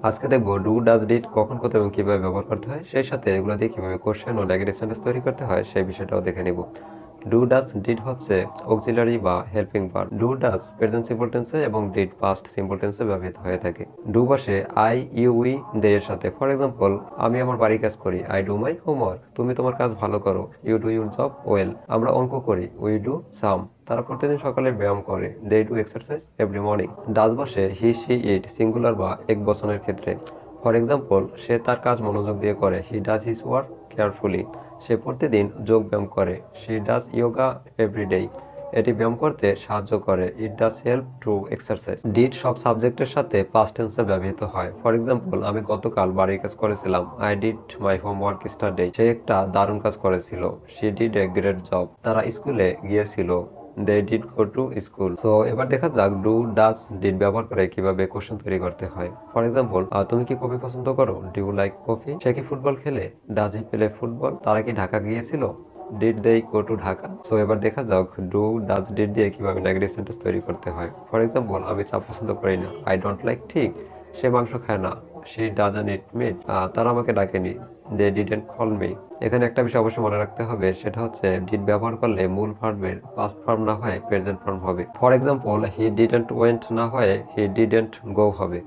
আজকে দেখবো do does did কখন কোথায় এবং কিভাবে ব্যবহার করতে হয়, সেই সাথে এগুলো দিয়ে কিভাবে কোশ্চেন ও নেগেটিভ সেন্টেন্স তৈরি করতে হয় সেই বিষয়টাও দেখে নিব। ডু ডাজ ডিড হচ্ছে অক্সিলারি বা helping verb. Do does present simple টেন্সে এবং ডিড পাস্ট সিম্পল টেন্সে ব্যবহৃত হয়ে থাকে। ডু বসে আই, ইউ, উই, দে এর সাথে। ফর এক্সাম্পল, আমি আমার বাড়ির কাজ করি, আই ডু মাই হোমওয়ার্ক। তুমি তোমার কাজ ভালো করো, you do your job well. আমরা অঙ্ক করি, উই ডু সাম। তারা প্রতিদিন সকালে ব্যায়াম করে, they do exercise every morning. Does বসে হি, সি, ইট সিঙ্গুলার বা একবচনের ক্ষেত্রে। ফর এক্সাম্পল, সে তার কাজ মনোযোগ দিয়ে করে, he does his work carefully. সে প্রতিদিন যোগ ব্যায়াম করে, শি ডাজ ইয়োগা এভরিডে। এটি ব্যায়াম করতে সাহায্য করে, it does help to exercise. Did সব সাবজেক্টের সাথে পাস্ট টেন্সে ব্যবহৃত হয়। ফর এক্সাম্পল, আমি গতকাল বাড়ির কাজ করেছিলাম, I did my homework yesterday. সে একটা দারুণ কাজ করেছিল, she did a great job. তারা স্কুলে গিয়েছিল, they did go to school. So এবার দেখা যাক ডু ডাজ ডিড ব্যবহার করে কিভাবে কোশ্চেন তৈরি করতে হয়। ফর এক্সাম্পল, তুমি কি কফি পছন্দ করো? Do you like coffee? সে কি ফুটবল খেলে? Does he play football? তারা কি ঢাকা গিয়েছিল? Did they go to Dhaka? So এবার দেখা যাক ডু ডাজ ডিড দিয়ে কিভাবে নেগেটিভ সেন্টেন্স তৈরি করতে হয়। ফর এক্সাম্পল, আমি চা পছন্দ করি না, আই ডোন্ট লাইক টি। সে মাংস খায় না, শি ডাজন্ট ইট মিট। তারা আমাকে ডাকেনি, দে ডিডন্ট কল মি। এখানে একটা বিষয় অবশ্যই মনে রাখতে হবে, সেটা হচ্ছে ডিড ব্যবহার করলে মূল ভার্বের পাস্ট ফর্ম না হয় প্রেজেন্ট ফর্ম হবে। For example, he didn't went না হয় হি ডিডন্ট গো হবে।